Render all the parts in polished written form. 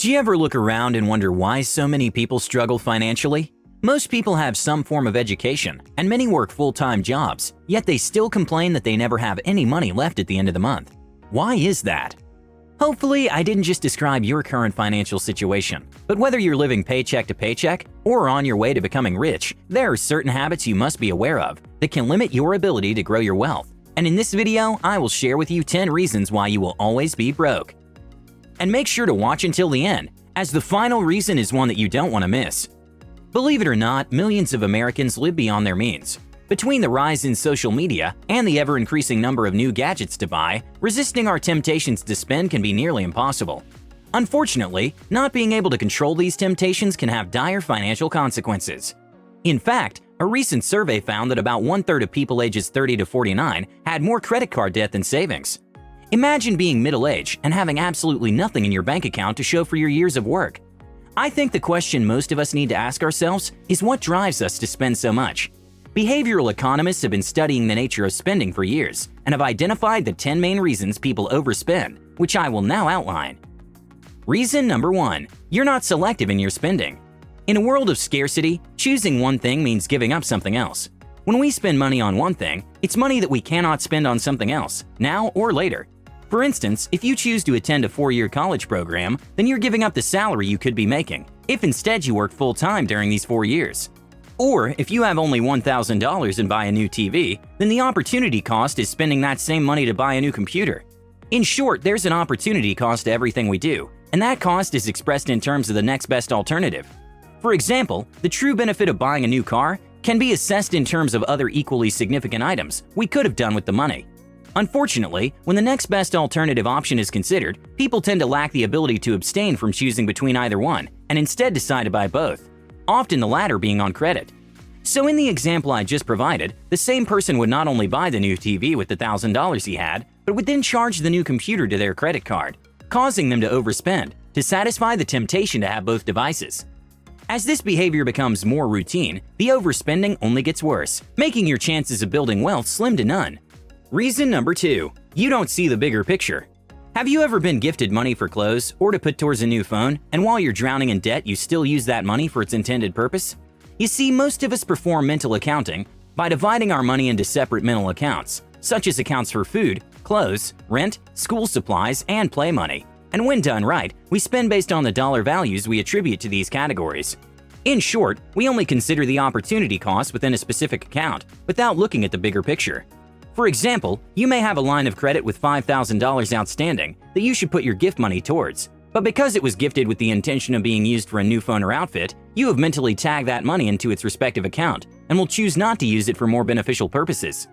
Do you ever look around and wonder why so many people struggle financially? Most people have some form of education, and many work full-time jobs, yet they still complain that they never have any money left at the end of the month. Why is that? Hopefully, I didn't just describe your current financial situation, but whether you're living paycheck to paycheck or on your way to becoming rich, there are certain habits you must be aware of that can limit your ability to grow your wealth. And in this video, I will share with you 10 reasons why you will always be broke. And make sure to watch until the end, as the final reason is one that you don't want to miss. Believe it or not, millions of Americans live beyond their means. Between the rise in social media and the ever-increasing number of new gadgets to buy, resisting our temptations to spend can be nearly impossible. Unfortunately, not being able to control these temptations can have dire financial consequences. In fact, a recent survey found that about 1/3 of people ages 30 to 49 had more credit card debt than savings. Imagine being middle-aged and having absolutely nothing in your bank account to show for your years of work. I think the question most of us need to ask ourselves is what drives us to spend so much? Behavioral economists have been studying the nature of spending for years and have identified the 10 main reasons people overspend, which I will now outline. Reason number 1. You're not selective in your spending. In a world of scarcity, choosing one thing means giving up something else. When we spend money on one thing, it's money that we cannot spend on something else, now or later. For instance, if you choose to attend a 4-year college program, then you're giving up the salary you could be making, if instead you work full-time during these 4 years. Or if you have only $1,000 and buy a new TV, then the opportunity cost is spending that same money to buy a new computer. In short, there's an opportunity cost to everything we do, and that cost is expressed in terms of the next best alternative. For example, the true benefit of buying a new car can be assessed in terms of other equally significant items we could have done with the money. Unfortunately, when the next best alternative option is considered, people tend to lack the ability to abstain from choosing between either one and instead decide to buy both, often the latter being on credit. So in the example I just provided, the same person would not only buy the new TV with the $1,000 he had, but would then charge the new computer to their credit card, causing them to overspend to satisfy the temptation to have both devices. As this behavior becomes more routine, the overspending only gets worse, making your chances of building wealth slim to none. Reason number 2. You don't see the bigger picture. Have you ever been gifted money for clothes or to put towards a new phone, and while you're drowning in debt, you still use that money for its intended purpose? You see, most of us perform mental accounting by dividing our money into separate mental accounts, such as accounts for food, clothes, rent, school supplies, and play money. And when done right, we spend based on the dollar values we attribute to these categories. In short, we only consider the opportunity cost within a specific account without looking at the bigger picture. For example, you may have a line of credit with $5,000 outstanding that you should put your gift money towards, but because it was gifted with the intention of being used for a new phone or outfit, you have mentally tagged that money into its respective account and will choose not to use it for more beneficial purposes.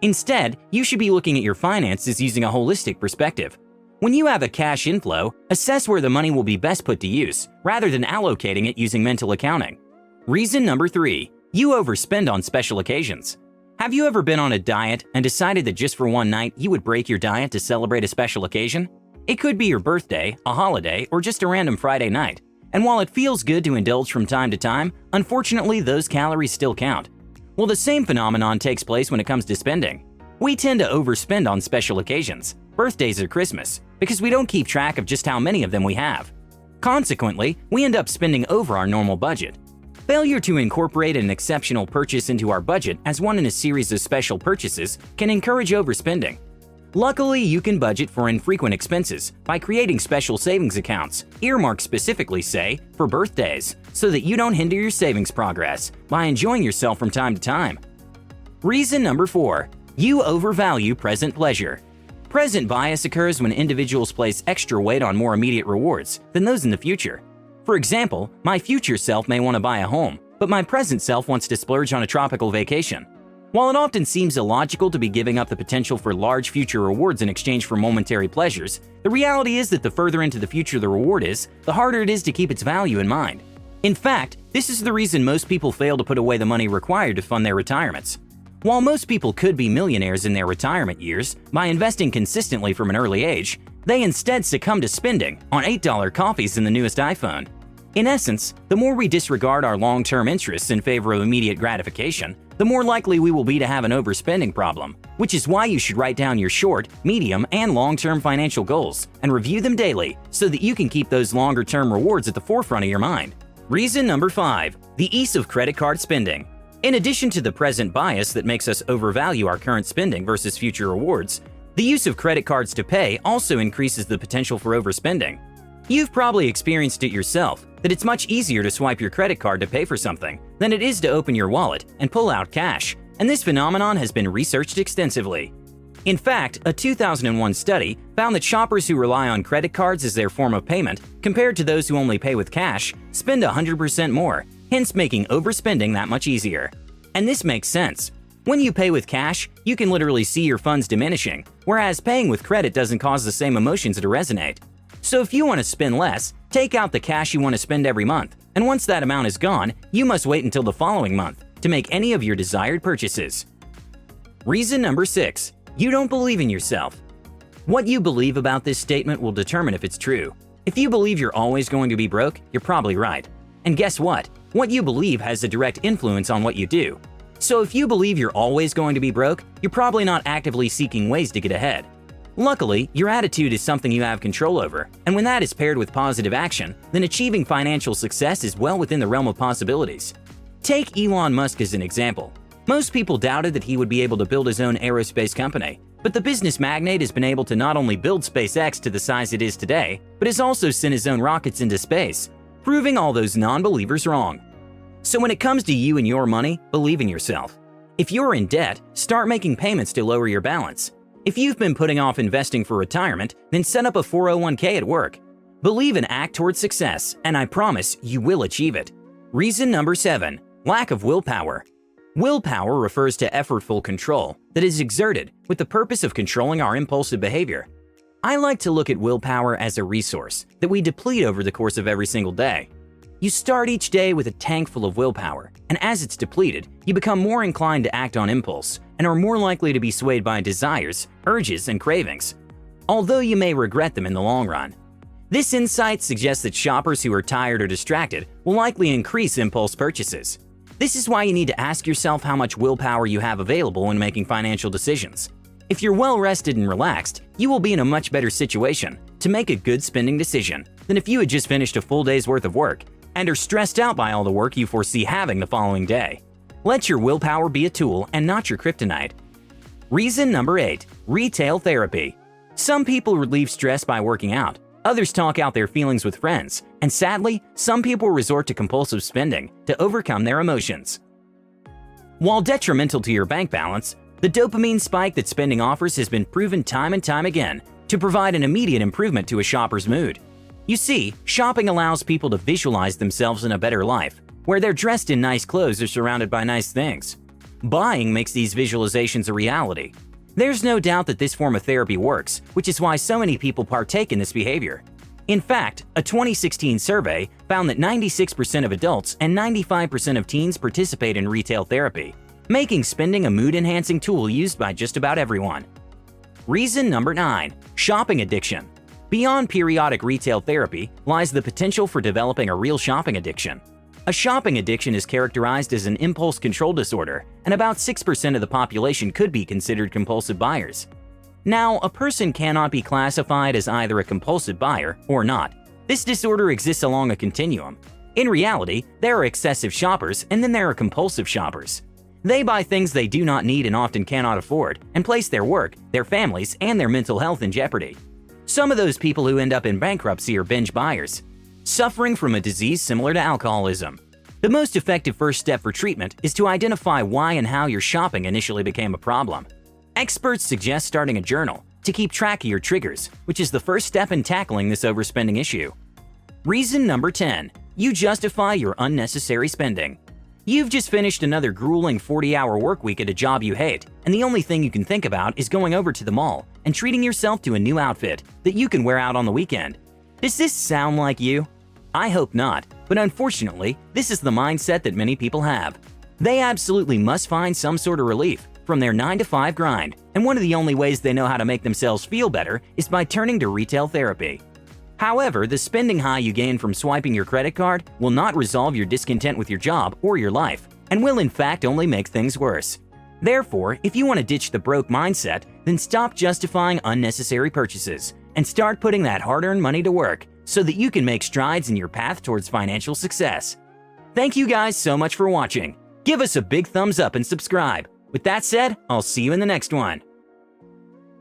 Instead, you should be looking at your finances using a holistic perspective. When you have a cash inflow, assess where the money will be best put to use, rather than allocating it using mental accounting. Reason number 3. You overspend on special occasions. Have you ever been on a diet and decided that just for one night you would break your diet to celebrate a special occasion? It could be your birthday, a holiday, or just a random Friday night. And while it feels good to indulge from time to time, unfortunately those calories still count. Well, the same phenomenon takes place when it comes to spending. We tend to overspend on special occasions, birthdays or Christmas, because we don't keep track of just how many of them we have. Consequently, we end up spending over our normal budget. Failure to incorporate an exceptional purchase into our budget as one in a series of special purchases can encourage overspending. Luckily, you can budget for infrequent expenses by creating special savings accounts, earmarked specifically, say, for birthdays, so that you don't hinder your savings progress by enjoying yourself from time to time. Reason number 4. You overvalue present pleasure. Present bias occurs when individuals place extra weight on more immediate rewards than those in the future. For example, my future self may want to buy a home, but my present self wants to splurge on a tropical vacation. While it often seems illogical to be giving up the potential for large future rewards in exchange for momentary pleasures, the reality is that the further into the future the reward is, the harder it is to keep its value in mind. In fact, this is the reason most people fail to put away the money required to fund their retirements. While most people could be millionaires in their retirement years by investing consistently from an early age, they instead succumb to spending on $8 coffees and the newest iPhone. In essence, the more we disregard our long-term interests in favor of immediate gratification, the more likely we will be to have an overspending problem, which is why you should write down your short, medium, and long-term financial goals and review them daily so that you can keep those longer-term rewards at the forefront of your mind. Reason number 5. The ease of credit card spending. In addition to the present bias that makes us overvalue our current spending versus future rewards, the use of credit cards to pay also increases the potential for overspending. You've probably experienced it yourself, that it's much easier to swipe your credit card to pay for something than it is to open your wallet and pull out cash, and this phenomenon has been researched extensively. In fact, a 2001 study found that shoppers who rely on credit cards as their form of payment, compared to those who only pay with cash, spend 100% more, hence making overspending that much easier. And this makes sense. When you pay with cash, you can literally see your funds diminishing, whereas paying with credit doesn't cause the same emotions to resonate. So if you want to spend less, take out the cash you want to spend every month, and once that amount is gone, you must wait until the following month to make any of your desired purchases. Reason number 6. You don't believe in yourself. What you believe about this statement will determine if it's true. If you believe you're always going to be broke, you're probably right. And guess what? What you believe has a direct influence on what you do. So if you believe you're always going to be broke, you're probably not actively seeking ways to get ahead. Luckily, your attitude is something you have control over, and when that is paired with positive action, then achieving financial success is well within the realm of possibilities. Take Elon Musk as an example. Most people doubted that he would be able to build his own aerospace company, but the business magnate has been able to not only build SpaceX to the size it is today, but has also sent his own rockets into space, proving all those non-believers wrong. So when it comes to you and your money, believe in yourself. If you're in debt, start making payments to lower your balance. If you've been putting off investing for retirement, then set up a 401k at work. Believe and act towards success, and I promise you will achieve it. Reason number 7. Lack of willpower. Willpower refers to effortful control that is exerted with the purpose of controlling our impulsive behavior. I like to look at willpower as a resource that we deplete over the course of every single day. You start each day with a tank full of willpower, and as it's depleted, you become more inclined to act on impulse and are more likely to be swayed by desires, urges, and cravings, although you may regret them in the long run. This insight suggests that shoppers who are tired or distracted will likely increase impulse purchases. This is why you need to ask yourself how much willpower you have available when making financial decisions. If you're well rested and relaxed, you will be in a much better situation to make a good spending decision than if you had just finished a full day's worth of work and are stressed out by all the work you foresee having the following day. Let your willpower be a tool and not your kryptonite. Reason number 8. Retail therapy. Some people relieve stress by working out. Others talk out their feelings with friends. And sadly, some people resort to compulsive spending to overcome their emotions. While detrimental to your bank balance, the dopamine spike that spending offers has been proven time and time again to provide an immediate improvement to a shopper's mood. You see, shopping allows people to visualize themselves in a better life, where they're dressed in nice clothes or surrounded by nice things. Buying makes these visualizations a reality. There's no doubt that this form of therapy works, which is why so many people partake in this behavior. In fact, a 2016 survey found that 96% of adults and 95% of teens participate in retail therapy, making spending a mood-enhancing tool used by just about everyone. Reason number 9. Shopping addiction. Beyond periodic retail therapy lies the potential for developing a real shopping addiction. A shopping addiction is characterized as an impulse control disorder, and about 6% of the population could be considered compulsive buyers. Now, a person cannot be classified as either a compulsive buyer or not. This disorder exists along a continuum. In reality, there are excessive shoppers and then there are compulsive shoppers. They buy things they do not need and often cannot afford, and place their work, their families, and their mental health in jeopardy. Some of those people who end up in bankruptcy are binge buyers, suffering from a disease similar to alcoholism. The most effective first step for treatment is to identify why and how your shopping initially became a problem. Experts suggest starting a journal to keep track of your triggers, which is the first step in tackling this overspending issue. Reason number 10. You justify your unnecessary spending. You've just finished another grueling 40-hour work week at a job you hate, and the only thing you can think about is going over to the mall and treating yourself to a new outfit that you can wear out on the weekend. Does this sound like you? I hope not, but unfortunately, this is the mindset that many people have. They absolutely must find some sort of relief from their 9-to-5 grind, and one of the only ways they know how to make themselves feel better is by turning to retail therapy. However, the spending high you gain from swiping your credit card will not resolve your discontent with your job or your life, and will in fact only make things worse. Therefore, if you want to ditch the broke mindset, then stop justifying unnecessary purchases and start putting that hard-earned money to work so that you can make strides in your path towards financial success. Thank you guys so much for watching. Give us a big thumbs up and subscribe. With that said, I'll see you in the next one.